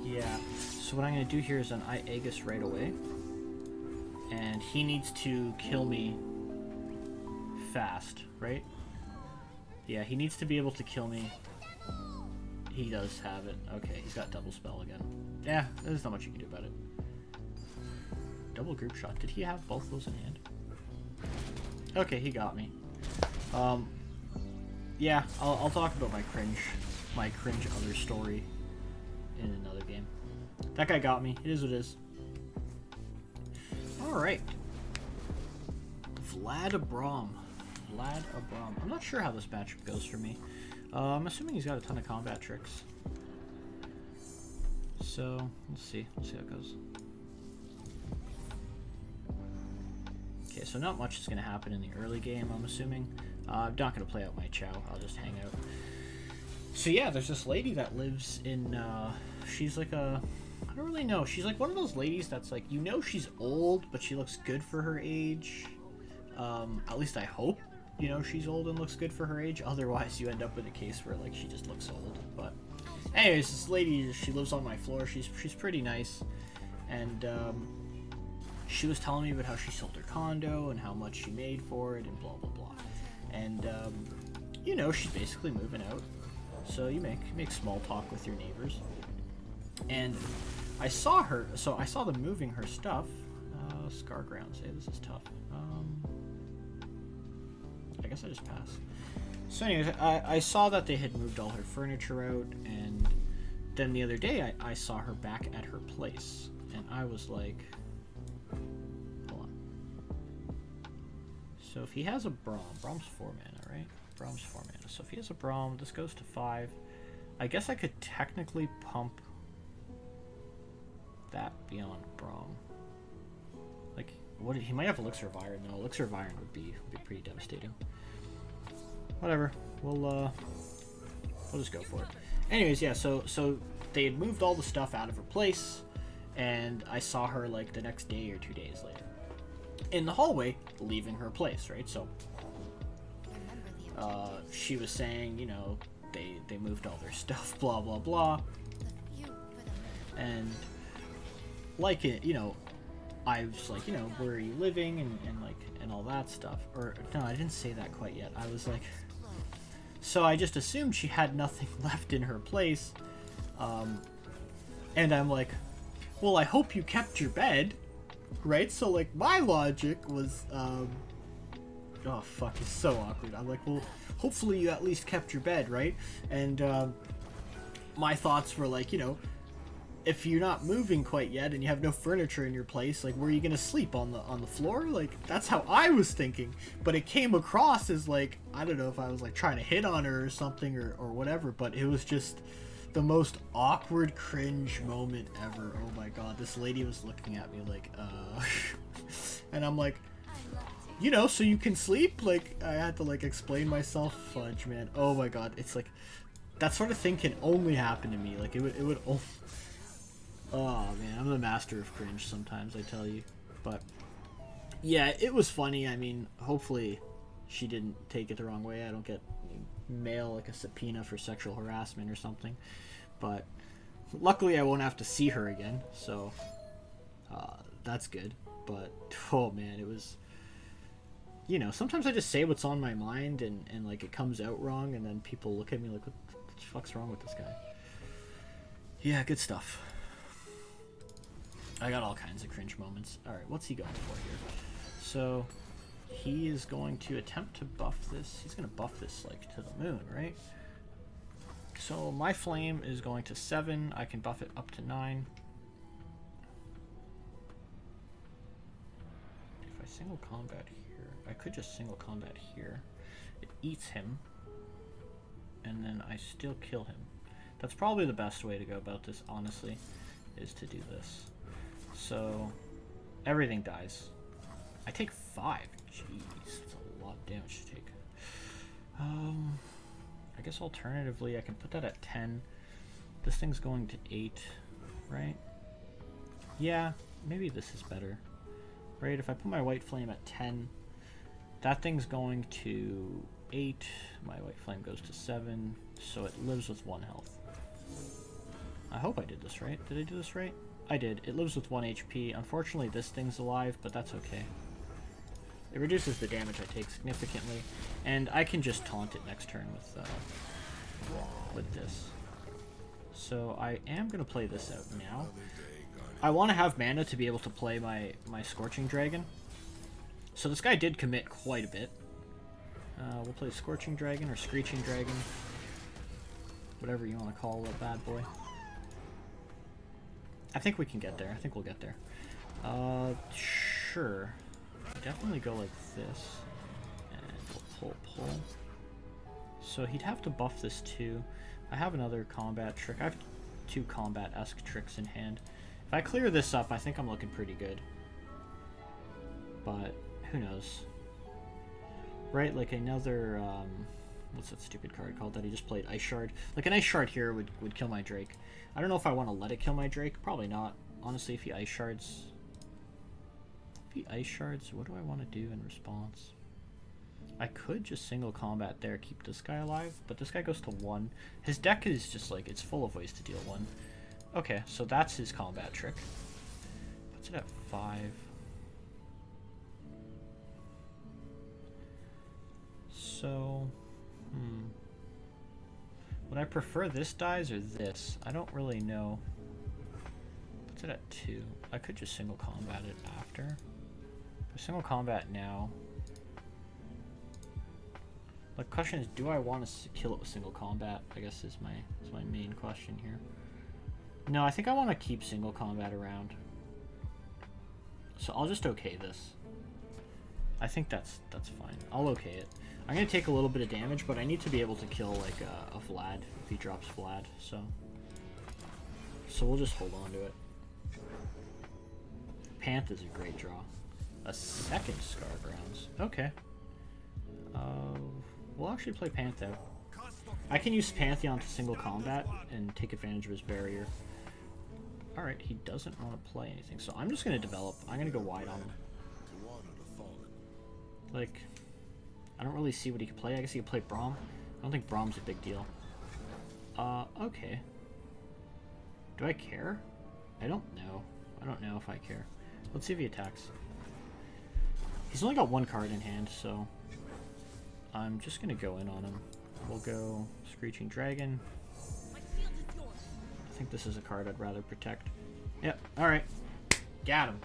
Yeah, so what I'm going to do here is then I Aegis right away. And he needs to kill me fast, right? Yeah, he needs to be able to kill me. He does have it. Okay, he's got double spell again. Yeah, there's not much you can do about it. Double group shot. Did he have both those in hand? Okay, he got me. Yeah, I'll talk about my cringe other story in another game. That guy got me. It is what it is. Alright. Vlad Abram. I'm not sure how this matchup goes for me. I'm assuming he's got a ton of combat tricks. So, let's see. Let's see how it goes. Okay, so not much is going to happen in the early game, I'm assuming. I'm not going to play out my Chow. I'll just hang out. So yeah, there's this lady that lives in, she's like a, I don't really know. She's like one of those ladies that's like, you know she's old, but she looks good for her age. At least I hope, you know, she's old and looks good for her age. Otherwise, you end up with a case where, like, she just looks old. But anyways, this lady, she lives on my floor. She's pretty nice. And, she was telling me about how she sold her condo and how much she made for it and blah, blah, blah. And, you know, she's basically moving out. So you make small talk with your neighbors. And I saw her, so I saw them moving her stuff. Scar grounds, hey, this is tough. I guess I just passed. So anyways, I saw that they had moved all her furniture out, and then the other day I saw her back at her place, and I was like, hold on. So if he has a Brahm's 4 mana, right? Brahm's 4 mana. So if he has a Brahm, this goes to 5. I guess I could technically pump that beyond Brahm. Like, what? He might have Elixir of Iron. No, Elixir of Iron would be pretty devastating. Whatever. We'll just go for it. Anyways, yeah. So they had moved all the stuff out of her place, and I saw her like the next day or 2 days later in the hallway, leaving her place. Right. So she was saying, you know, they moved all their stuff, blah blah blah, and like it, you know. I was like, you know, where are you living and all that stuff. Or no, I didn't say that quite yet. I was like, so I just assumed she had nothing left in her place. And I'm like, well, I hope you kept your bed, right? So like my logic was, oh fuck, it's so awkward. I'm like, well, hopefully you at least kept your bed, right? And my thoughts were like, you know, if you're not moving quite yet and you have no furniture in your place, like, where are you gonna sleep on the floor? Like, that's how I was thinking. But it came across as like, I don't know if I was like trying to hit on her or something or whatever, but it was just the most awkward cringe moment ever. Oh my god, this lady was looking at me like, and I'm like, you know, so you can sleep? Like, I had to like explain myself. Fudge, man. Oh my god, it's like, that sort of thing can only happen to me. Like, it would only... Oh man, I'm the master of cringe sometimes, I tell you. But yeah, it was funny. I mean, hopefully she didn't take it the wrong way. I don't get mail like a subpoena for sexual harassment or something. But luckily I won't have to see her again, so that's good. But oh man, it was, you know, sometimes I just say what's on my mind and like it comes out wrong, and then people look at me like, what the fuck's wrong with this guy? Yeah, good stuff. I got all kinds of cringe moments. Alright, what's he going for here? So, he is going to attempt to buff this. He's going to buff this, like, to the moon, right? So, my flame is going to 7. I can buff it up to 9. If I single combat here, I could just single combat here. It eats him. and then I still kill him. That's probably the best way to go about this, honestly, is to do this. So, everything dies. I take 5. Jeez, that's a lot of damage to take. I guess alternatively, I can put that at 10. This thing's going to 8, right? Yeah, maybe this is better. Right, if I put my white flame at 10, that thing's going to 8. My white flame goes to 7, so it lives with 1 health. I hope I did this right. Did I do this right? I did. It lives with 1 HP. Unfortunately, this thing's alive, but that's okay. It reduces the damage I take significantly, and I can just taunt it next turn with this. So I am going to play this out now. I want to have mana to be able to play my Scorching Dragon. So this guy did commit quite a bit. We'll play Scorching Dragon or Screeching Dragon. Whatever you want to call a bad boy. I think we can get there. I think we'll get there. Sure. Definitely go like this. And we'll pull. So he'd have to buff this too. I have another combat trick. I have 2 combat-esque tricks in hand. If I clear this up, I think I'm looking pretty good. But who knows? Right, like another, what's that stupid card called that he just played? Ice Shard. Like an Ice Shard here would kill my Drake. I don't know if I want to let it kill my Drake. Probably not. Honestly, if he Ice Shards... what do I want to do in response? I could just single combat there, keep this guy alive, but this guy goes to 1. His deck is just like, it's full of ways to deal 1. Okay, so that's his combat trick. Puts it at 5. So, would I prefer this dies or this? I don't really know. Puts it at 2. I could just single combat it after. Single combat now. The question is, do I want to kill it with single combat? I guess is my main question here. No, I think I want to keep single combat around. So I'll just okay this. I think that's fine. I'll okay it. I'm gonna take a little bit of damage, but I need to be able to kill like a Vlad if he drops Vlad. So we'll just hold on to it. Panth is a great draw. A second Scar Grounds. Okay. We'll actually play Panth out. I can use Pantheon to single combat and take advantage of his barrier. Alright, he doesn't want to play anything, so I'm just going to develop. I'm going to go wide on him. Like, I don't really see what he can play. I guess he can play Braum. I don't think Braum's a big deal. Okay. Do I care? I don't know. I don't know if I care. Let's see if he attacks. He's only got 1 card in hand, so I'm just going to go in on him. We'll go Screeching Dragon. I think this is a card I'd rather protect. Yep, alright. Got him.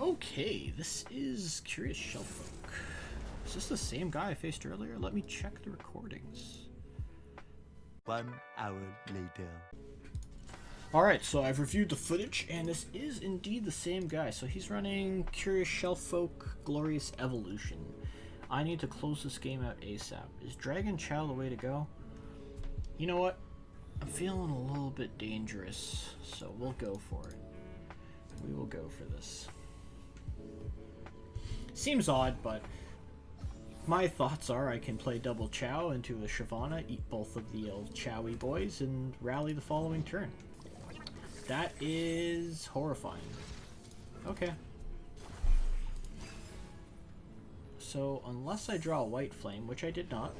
Okay, this is Curious Shellfolk. Is this the same guy I faced earlier? Let me check the recordings. 1 hour later. Alright, so I've reviewed the footage, and this is indeed the same guy. So he's running Curious Shellfolk Glorious Evolution. I need to close this game out ASAP. Is Dragon Chow the way to go? You know what? I'm feeling a little bit dangerous, so we'll go for it. We will go for this. Seems odd, but my thoughts are I can play double Chow into a Shyvana, eat both of the old Chowy boys, and rally the following turn. That is horrifying. Okay. So, unless I draw a white flame, which I did not.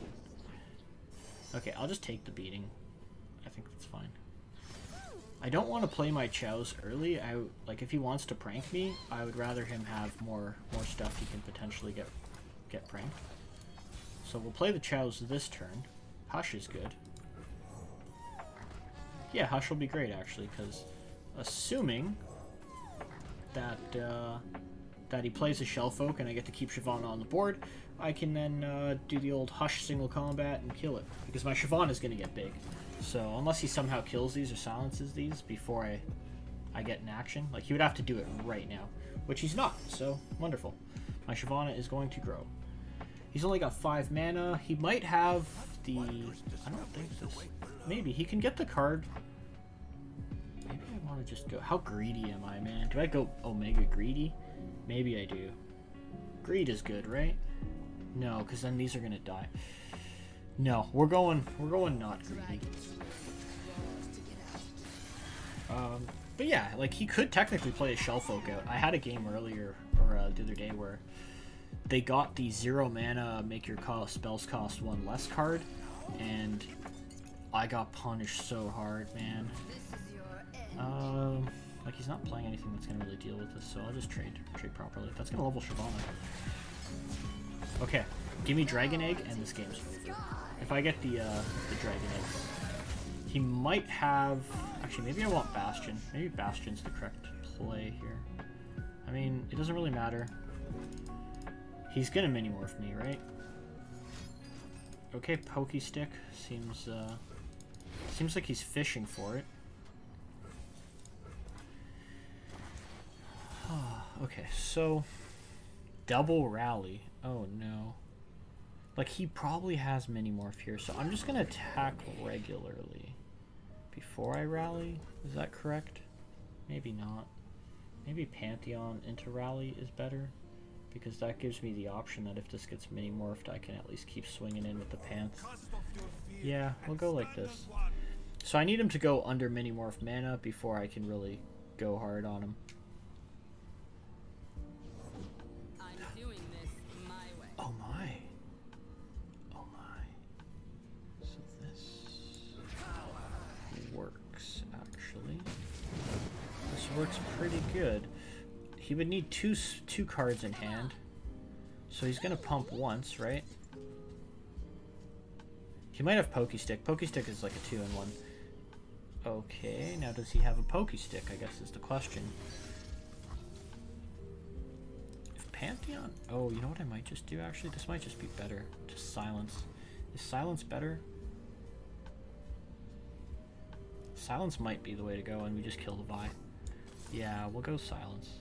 Okay, I'll just take the beating. I think that's fine. I don't want to play my Chows early. Like, if he wants to prank me, I would rather him have more stuff he can potentially get pranked. So we'll play the Chows this turn. Hush is good. Yeah, Hush will be great, actually, because assuming that that he plays a Shellfolk and I get to keep Shyvana on the board, I can then do the old Hush single combat and kill it, because my Shyvana is going to get big. So unless he somehow kills these or silences these before I get in action, like he would have to do it right now, which he's not, so wonderful. My Shyvana is going to grow. He's only got 5 mana. He might have the... I don't think this... Maybe. He can get the card. Maybe I want to just go... How greedy am I, man? Do I go Omega Greedy? Maybe I do. Greed is good, right? No, because then these are going to die. No, we're going not greedy. But yeah, like, he could technically play a Shellfolk out. I had a game earlier, or the other day, where they got the 0 mana make your spells cost 1 less card, and I got punished so hard, man. Like, he's not playing anything that's gonna really deal with this, so I'll just trade properly. That's gonna level Shyvana. Okay, give me Dragon Egg, and this game's over. If I get the Dragon Eggs, he might have... Actually, maybe I want Bastion. Maybe Bastion's the correct play here. I mean, it doesn't really matter. He's gonna mini-morph me, right? Okay, Pokey Stick seems like he's fishing for it. Okay, so double rally. Oh no. Like, he probably has mini-morph here, so I'm just gonna attack regularly before I rally. Is that correct? Maybe not. Maybe Pantheon into rally is better, because that gives me the option that if this gets mini-morphed, I can at least keep swinging in with the Panth. Yeah, we'll go like this. So I need him to go under mini-morph mana before I can really go hard on him. Oh my. Oh my. So this works, actually. This works pretty good. He would need two cards in hand. So he's gonna pump once, right? He might have Pokey Stick. Pokey Stick is like a 2-in-1. Okay, now does he have a Pokey Stick, I guess is the question. Pantheon? Oh, you know what I might just do, actually? This might just be better. Just silence. Is silence better? Silence might be the way to go, and we just kill the Vi. Yeah, we'll go silence.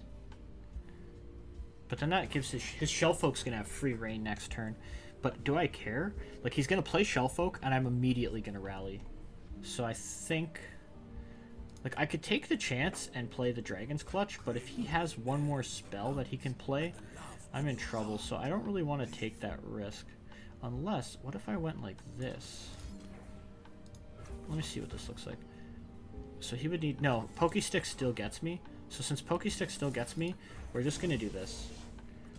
But then that gives his Shellfolk's gonna have free reign next turn. But do I care? Like, he's gonna play Shellfolk, and I'm immediately gonna rally. So I think... Like, I could take the chance and play the Dragon's Clutch, but if he has one more spell that he can play, I'm in trouble, so I don't really want to take that risk. Unless, what if I went like this? Let me see what this looks like. So he would need... No, Pokey Stick still gets me. So since Pokey Stick still gets me, we're just going to do this.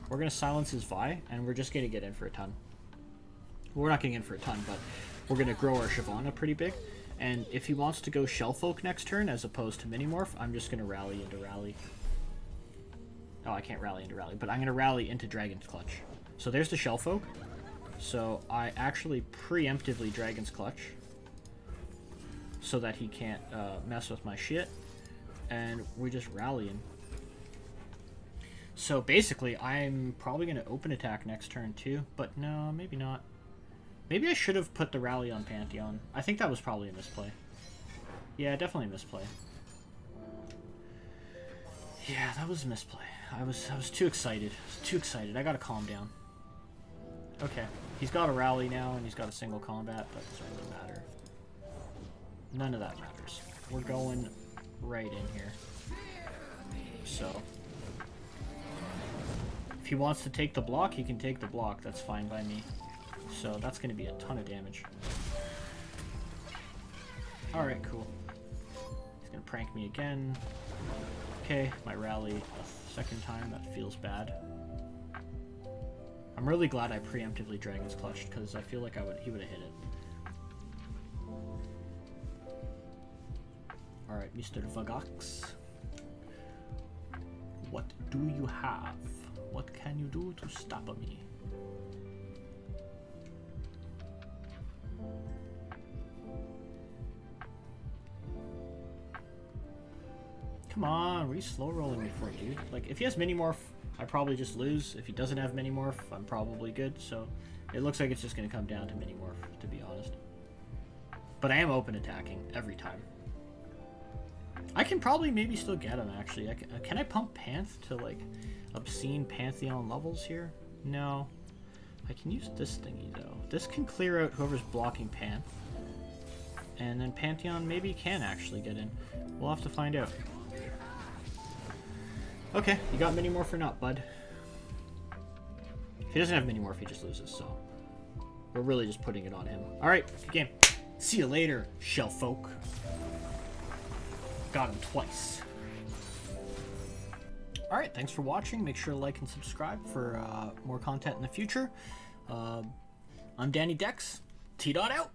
We're going to silence his Vi, and we're just going to get in for a ton. Well, we're not getting in for a ton, but we're going to grow our Shyvana pretty big. And if he wants to go Shellfolk next turn as opposed to Minimorph, I'm just going to rally into rally. Oh, I can't rally into rally, but I'm going to rally into Dragon's Clutch. So there's the Shellfolk. So I actually preemptively Dragon's Clutch so that he can't mess with my shit. And we're just rallying. So basically, I'm probably going to open attack next turn too, but no, maybe not. Maybe I should have put the rally on Pantheon. I think that was probably a misplay. Yeah, definitely a misplay. Yeah, that was a misplay. I was too excited. Too excited. I gotta calm down. Okay. He's got a rally now, and he's got a single combat. That doesn't really matter. None of that matters. We're going right in here. So... if he wants to take the block, he can take the block. That's fine by me. So that's going to be a ton of damage. Alright, cool. He's going to prank me again. Okay, my rally a second time. That feels bad. I'm really glad I preemptively Dragon's Clutched, because I feel like he would have hit it. Alright, Mr. Vagax. What do you have? What can you do to stop me? Come on, what are you slow rolling me for, dude? Like, if he has Minimorph, I probably just lose. If he doesn't have Minimorph, I'm probably good. So, it looks like it's just going to come down to Minimorph, to be honest. But I am open attacking every time. I can probably maybe still get him, actually. Can I pump Panth to, like, obscene Pantheon levels here? No. I can use this thingy, though. This can clear out whoever's blocking Panth. And then Pantheon maybe can actually get in. We'll have to find out. Okay, you got Minimorph or not, bud? If he doesn't have Minimorph, he just loses, so... We're really just putting it on him. Alright, good game. See you later, shell folk. Got him twice. Alright, thanks for watching. Make sure to like and subscribe for more content in the future. I'm Dannydecks. T-Dot out.